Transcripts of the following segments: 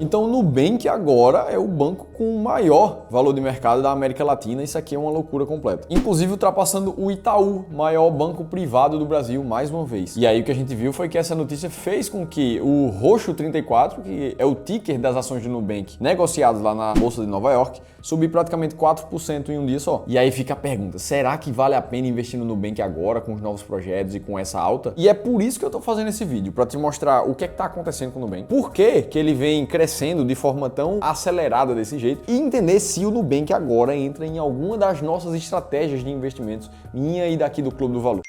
Então o Nubank agora é o banco com o maior valor de mercado da América Latina. Isso aqui é uma loucura completa. Inclusive ultrapassando o Itaú, maior banco privado do Brasil, mais uma vez. E aí o que a gente viu foi que essa notícia fez com que o Roxo 34, que é o ticker das ações do Nubank, negociados lá na Bolsa de Nova York, subir praticamente 4% em um dia só. E aí fica a pergunta, será que vale a pena investir no Nubank agora com os novos projetos e com essa alta? E é por isso que eu tô fazendo esse vídeo, para te mostrar o que é que tá acontecendo com o Nubank, por que ele vem crescendo de forma tão acelerada desse jeito e entender se o Nubank agora entra em alguma das nossas estratégias de investimentos, minha e daqui do Clube do Valor.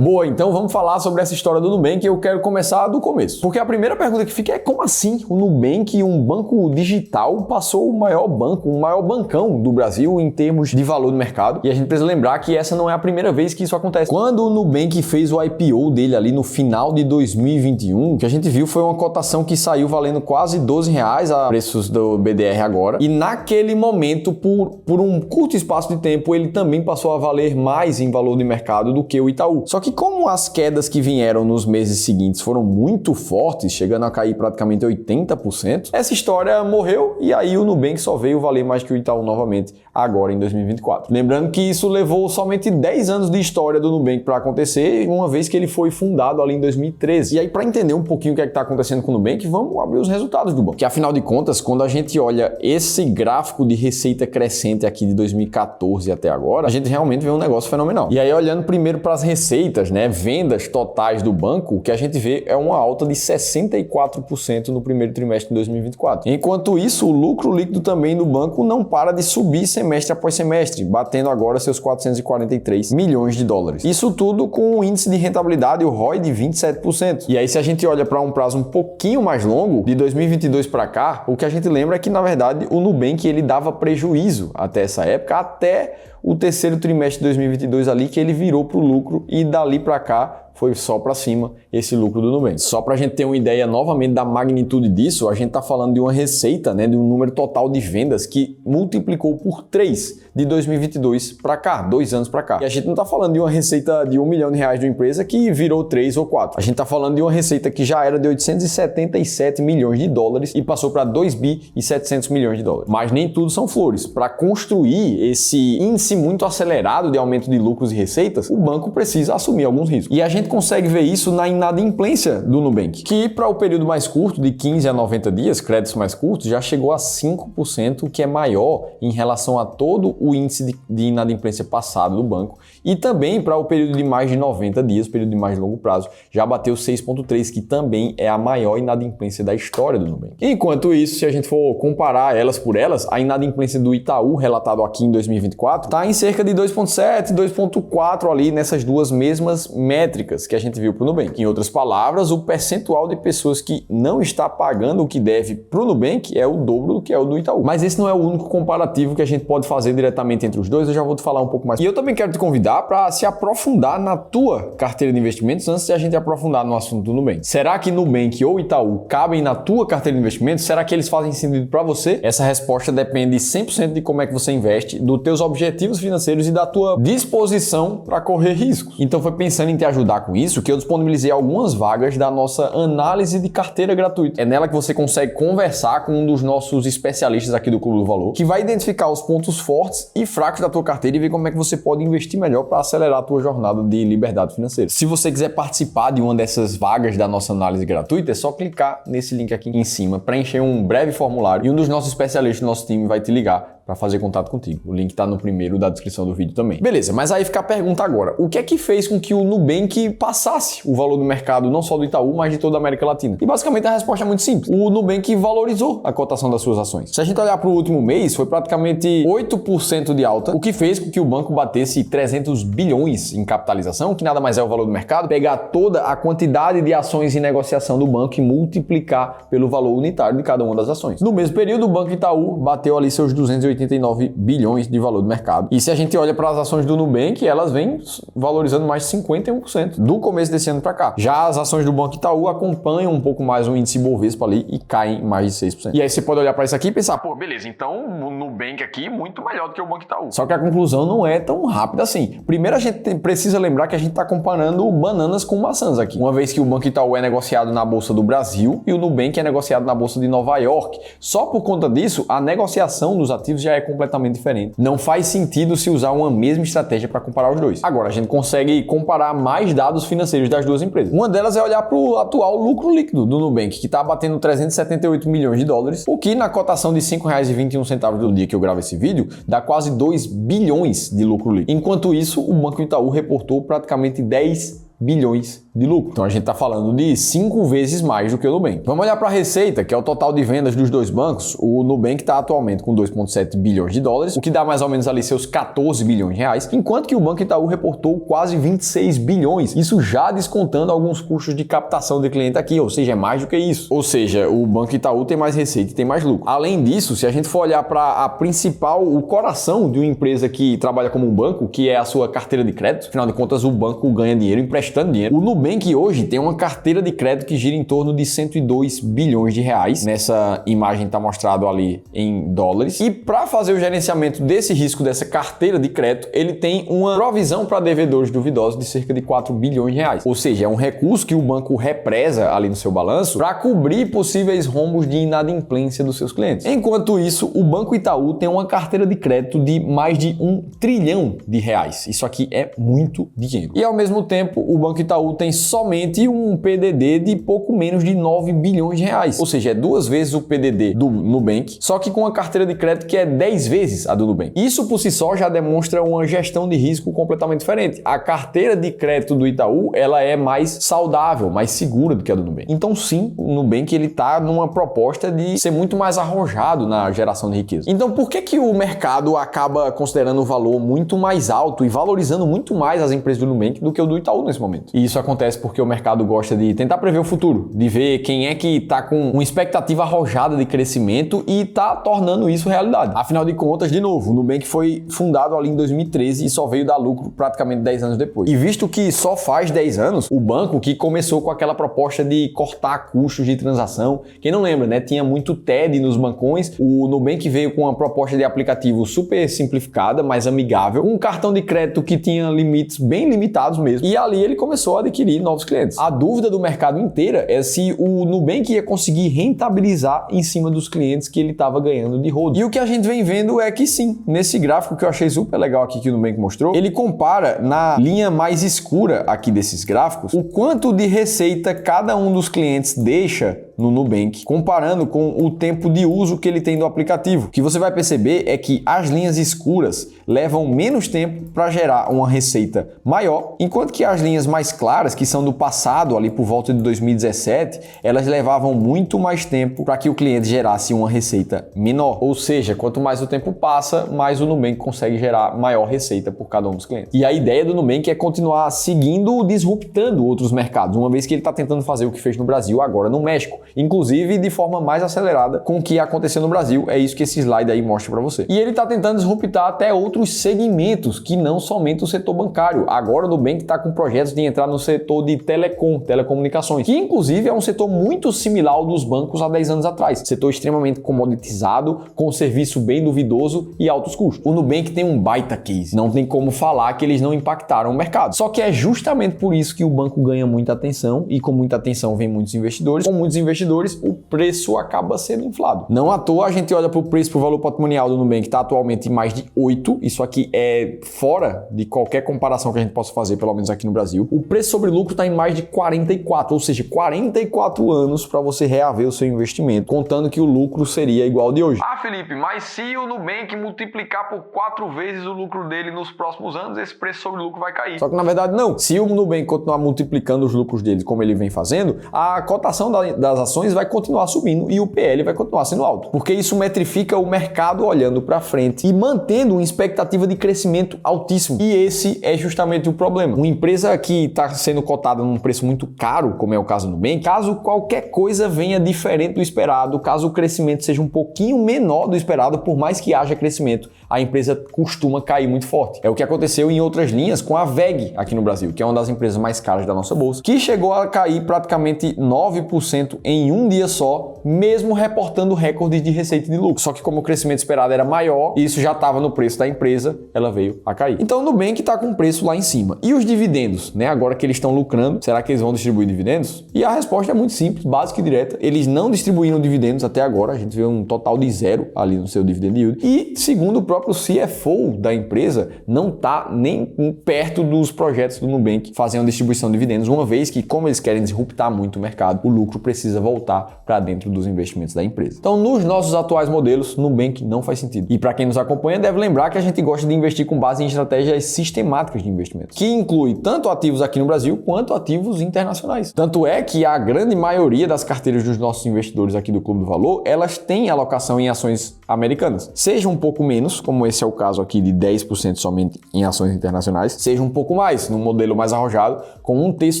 Boa, então vamos falar sobre essa história do Nubank e eu quero começar do começo. Porque a primeira pergunta que fica é como assim o Nubank, um banco digital, passou o maior banco, o maior bancão do Brasil em termos de valor do mercado? E a gente precisa lembrar que essa não é a primeira vez que isso acontece. Quando o Nubank fez o IPO dele ali no final de 2021, o que a gente viu foi uma cotação que saiu valendo quase R$12 a preços do BDR agora. E naquele momento, por um curto espaço de tempo, ele também passou a valer mais em valor de mercado do que o Itaú. Só que como as quedas que vieram nos meses seguintes foram muito fortes, chegando a cair praticamente 80%, essa história morreu e aí o Nubank só veio valer mais que o Itaú novamente agora em 2024. Lembrando que isso levou somente 10 anos de história do Nubank para acontecer, uma vez que ele foi fundado ali em 2013. E aí, para entender um pouquinho o que é que está acontecendo com o Nubank, vamos abrir os resultados do banco. Que afinal de contas, quando a gente olha esse gráfico de receita crescente aqui de 2014 até agora, a gente realmente vê um negócio fenomenal. E aí, olhando primeiro para as receitas, vendas totais do banco, o que a gente vê é uma alta de 64% no primeiro trimestre de 2024. Enquanto isso, o lucro líquido também do banco não para de subir semestre após semestre, batendo agora seus 443 milhões de dólares. Isso tudo com um índice de rentabilidade, o ROI, de 27%. E aí, se a gente olha para um prazo um pouquinho mais longo, de 2022 para cá, o que a gente lembra é que, na verdade, o Nubank ele dava prejuízo até essa época, até o terceiro trimestre de 2022 ali, que ele virou para o lucro e dali para cá foi só para cima esse lucro do Nubank. Só para a gente ter uma ideia novamente da magnitude disso, a gente está falando de uma receita, de um número total de vendas que multiplicou por 3 de 2022 para cá, 2 anos para cá. E a gente não está falando de uma receita de R$1 milhão de uma empresa que virou 3 ou 4. A gente está falando de uma receita que já era de 877 milhões de dólares e passou para 2 bi e 700 milhões de dólares. Mas nem tudo são flores. Para construir esse índice muito acelerado de aumento de lucros e receitas, o banco precisa assumir alguns riscos. E a gente consegue ver isso na inadimplência do Nubank, que para o período mais curto, de 15 a 90 dias, créditos mais curtos, já chegou a 5%, que é maior em relação a todo o índice de inadimplência passado do banco. E também para o período de mais de 90 dias, período de mais longo prazo, já bateu 6,3%, que também é a maior inadimplência da história do Nubank. Enquanto isso, se a gente for comparar elas por elas, a inadimplência do Itaú, relatado aqui em 2024, está em cerca de 2,7%, 2,4% ali nessas duas mesmas métricas que a gente viu para o Nubank. Em outras palavras, o percentual de pessoas que não está pagando o que deve para o Nubank é o dobro do que é o do Itaú. Mas esse não é o único comparativo que a gente pode fazer diretamente entre os dois, eu já vou te falar um pouco mais. E eu também quero te convidar para se aprofundar na tua carteira de investimentos antes de a gente aprofundar no assunto do Nubank. Será que Nubank ou Itaú cabem na tua carteira de investimentos? Será que eles fazem sentido para você? Essa resposta depende 100% de como é que você investe, dos teus objetivos financeiros e da tua disposição para correr riscos. Então foi pensando em te ajudar com isso que eu disponibilizei algumas vagas da nossa análise de carteira gratuita. É nela que você consegue conversar com um dos nossos especialistas aqui do Clube do Valor, que vai identificar os pontos fortes e fracos da tua carteira e ver como é que você pode investir melhor para acelerar a tua jornada de liberdade financeira. Se você quiser participar de uma dessas vagas da nossa análise gratuita, é só clicar nesse link aqui em cima, preencher um breve formulário e um dos nossos especialistas do nosso time vai te ligar para fazer contato contigo. O link está no primeiro da descrição do vídeo também. Beleza, mas aí fica a pergunta agora. O que é que fez com que o Nubank passasse o valor do mercado, não só do Itaú, mas de toda a América Latina? E basicamente a resposta é muito simples. O Nubank valorizou a cotação das suas ações. Se a gente olhar para o último mês, foi praticamente 8% de alta, o que fez com que o banco batesse 300 bilhões em capitalização, que nada mais é o valor do mercado, pegar toda a quantidade de ações em negociação do banco e multiplicar pelo valor unitário de cada uma das ações. No mesmo período, o Banco Itaú bateu ali seus 280 289 bilhões de valor do mercado. E se a gente olha para as ações do Nubank, elas vêm valorizando mais de 51% do começo desse ano para cá. Já as ações do Banco Itaú acompanham um pouco mais o índice Bovespa ali e caem mais de 6%. E aí você pode olhar para isso aqui e pensar, pô, beleza, então o Nubank aqui muito melhor do que o Banco Itaú. Só que a conclusão não é tão rápida assim. Primeiro a gente precisa lembrar que a gente está comparando bananas com maçãs aqui. Uma vez que o Banco Itaú é negociado na Bolsa do Brasil e o Nubank é negociado na Bolsa de Nova York. Só por conta disso, a negociação dos ativos já é completamente diferente. Não faz sentido se usar uma mesma estratégia para comparar os dois. Agora, a gente consegue comparar mais dados financeiros das duas empresas. Uma delas é olhar para o atual lucro líquido do Nubank, que está batendo 378 milhões de dólares, o que na cotação de R$ 5,21 do dia que eu gravo esse vídeo, dá quase 2 bilhões de lucro líquido. Enquanto isso, o Banco Itaú reportou praticamente 10 bilhões de lucro. Então a gente está falando de 5 vezes mais do que o Nubank. Vamos olhar para a receita, que é o total de vendas dos dois bancos. O Nubank está atualmente com 2,7 bilhões de dólares, o que dá mais ou menos ali seus 14 bilhões de reais, enquanto que o Banco Itaú reportou quase 26 bilhões. Isso já descontando alguns custos de captação de cliente aqui, ou seja, é mais do que isso. Ou seja, o Banco Itaú tem mais receita e tem mais lucro. Além disso, se a gente for olhar para a principal, o coração de uma empresa que trabalha como um banco, que é a sua carteira de crédito, afinal de contas o banco ganha dinheiro emprestando dinheiro. O Nubank hoje tem uma carteira de crédito que gira em torno de 102 bilhões de reais. Nessa imagem está mostrado ali em dólares. E para fazer o gerenciamento desse risco dessa carteira de crédito, ele tem uma provisão para devedores duvidosos de cerca de 4 bilhões de reais. Ou seja, é um recurso que o banco represa ali no seu balanço para cobrir possíveis rombos de inadimplência dos seus clientes. Enquanto isso, o Banco Itaú tem uma carteira de crédito de mais de 1 trilhão de reais. Isso aqui é muito dinheiro. E ao mesmo tempo, o Banco Itaú tem somente um PDD de pouco menos de 9 bilhões de reais. Ou seja, é 2 vezes o PDD do Nubank, só que com uma carteira de crédito que é 10 vezes a do Nubank. Isso por si só já demonstra uma gestão de risco completamente diferente. A carteira de crédito do Itaú, ela é mais saudável, mais segura do que a do Nubank. Então sim, o Nubank ele tá numa proposta de ser muito mais arrojado na geração de riqueza. Então por que o mercado acaba considerando o valor muito mais alto e valorizando muito mais as empresas do Nubank do que o do Itaú nesse momento? E isso acontece porque o mercado gosta de tentar prever o futuro, de ver quem é que está com uma expectativa arrojada de crescimento e está tornando isso realidade. Afinal de contas, de novo, o Nubank foi fundado ali em 2013 e só veio dar lucro praticamente 10 anos depois. E visto que só faz 10 anos, o banco que começou com aquela proposta de cortar custos de transação, quem não lembra, né? Tinha muito TED nos bancões, o Nubank veio com uma proposta de aplicativo super simplificada, mais amigável, um cartão de crédito que tinha limites bem limitados mesmo, e ali ele começou a adquirir novos clientes. A dúvida do mercado inteira é se o Nubank ia conseguir rentabilizar em cima dos clientes que ele estava ganhando de rodo. E o que a gente vem vendo é que sim, nesse gráfico que eu achei super legal aqui que o Nubank mostrou, ele compara na linha mais escura aqui desses gráficos o quanto de receita cada um dos clientes deixa no Nubank, comparando com o tempo de uso que ele tem do aplicativo. O que você vai perceber é que as linhas escuras levam menos tempo para gerar uma receita maior, enquanto que as linhas mais claras, que são do passado, ali por volta de 2017, elas levavam muito mais tempo para que o cliente gerasse uma receita menor. Ou seja, quanto mais o tempo passa, mais o Nubank consegue gerar maior receita por cada um dos clientes. E a ideia do Nubank é continuar seguindo, disruptando outros mercados, uma vez que ele está tentando fazer o que fez no Brasil, agora no México. Inclusive de forma mais acelerada com o que aconteceu no Brasil. É isso que esse slide aí mostra para você. E ele está tentando disruptar até outros segmentos que não somente o setor bancário. Agora o Nubank está com projetos de entrar no setor de telecomunicações, que inclusive é um setor muito similar ao dos bancos há 10 anos atrás. Setor extremamente comoditizado, com serviço bem duvidoso e altos custos. O Nubank tem um baita case. Não tem como falar que eles não impactaram o mercado. Só que é justamente por isso que o banco ganha muita atenção e com muita atenção vem muitos investidores. Com muitos investidores, o preço acaba sendo inflado. Não à toa a gente olha para o preço, para o valor patrimonial do Nubank, que está atualmente em mais de 8. Isso aqui é fora de qualquer comparação que a gente possa fazer, pelo menos aqui no Brasil. O preço sobre lucro está em mais de 44, ou seja, 44 anos para você reaver o seu investimento, contando que o lucro seria igual ao de hoje. Ah, Felipe, mas se o Nubank multiplicar por 4 vezes o lucro dele nos próximos anos, esse preço sobre lucro vai cair. Só que na verdade não. Se o Nubank continuar multiplicando os lucros dele como ele vem fazendo, a cotação das ações vai continuar subindo e o PL vai continuar sendo alto. Porque isso metrifica o mercado olhando para frente e mantendo uma expectativa de crescimento altíssimo. E esse é justamente o problema. Uma empresa que está sendo cotada num preço muito caro, como é o caso do Nubank, caso qualquer coisa venha diferente do esperado, caso o crescimento seja um pouquinho menor do esperado, por mais que haja crescimento, a empresa costuma cair muito forte. É o que aconteceu em outras linhas com a VEG aqui no Brasil, que é uma das empresas mais caras da nossa bolsa, que chegou a cair praticamente 9% em um dia só, mesmo reportando recordes de receita e de lucro. Só que como o crescimento esperado era maior, e isso já estava no preço da empresa, ela veio a cair. Então o Nubank está com o preço lá em cima. E os dividendos, né? Agora que eles estão lucrando, será que eles vão distribuir dividendos? E a resposta é muito simples, básica e direta. Eles não distribuíram dividendos até agora, a gente vê um total de 0 ali no seu dividend yield. E segundo o próprio CFO da empresa, não está nem perto dos projetos do Nubank fazer uma distribuição de dividendos, uma vez que, como eles querem disruptar muito o mercado, o lucro precisa voltar para dentro dos investimentos da empresa. Então, nos nossos atuais modelos, Nubank não faz sentido. E para quem nos acompanha, deve lembrar que a gente gosta de investir com base em estratégias sistemáticas de investimento, que inclui tanto ativos aqui no Brasil quanto ativos internacionais. Tanto é que a grande maioria das carteiras dos nossos investidores aqui do Clube do Valor, elas têm alocação em ações americanas. Seja um pouco menos, como esse é o caso aqui de 10% somente em ações internacionais, seja um pouco mais, num modelo mais arrojado, com 1/3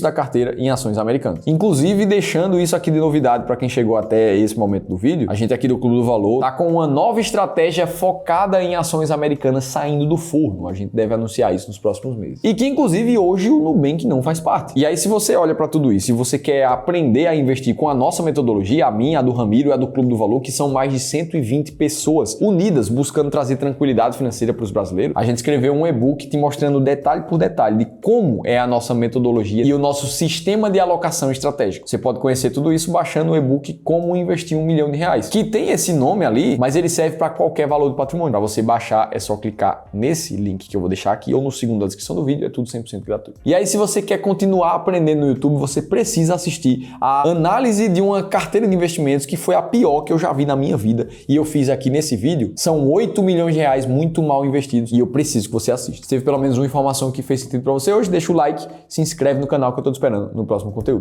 da carteira em ações americanas. Inclusive, deixando isso aqui de novidade para quem chegou até esse momento do vídeo, a gente aqui do Clube do Valor tá com uma nova estratégia focada em ações americanas saindo do forno. A gente deve anunciar isso nos próximos meses. E que, inclusive, hoje o Nubank não faz parte. E aí, se você olha para tudo isso e você quer aprender a investir com a nossa metodologia, a minha, a do Ramiro e a do Clube do Valor, que são mais de 120 pessoas unidas buscando trazer tranquilidade financeira para os brasileiros, a gente escreveu um e-book te mostrando detalhe por detalhe de como é a nossa metodologia e o nosso sistema de alocação estratégica. Você pode conhecer tudo isso baixando o e-book Como Investir R$1 Milhão, que tem esse nome ali, mas ele serve para qualquer valor do patrimônio. Para você baixar, é só clicar nesse link que eu vou deixar aqui ou no segundo da descrição do vídeo, é tudo 100% gratuito. E aí, se você quer continuar aprendendo no YouTube, você precisa assistir a análise de uma carteira de investimentos que foi a pior que eu já vi na minha vida e eu fiz aqui nesse vídeo. São R$8 milhões muito mal investidos e eu preciso que você assista. Se teve pelo menos uma informação que fez sentido para você hoje, deixa o like, se inscreve no canal que eu tô te esperando no próximo conteúdo.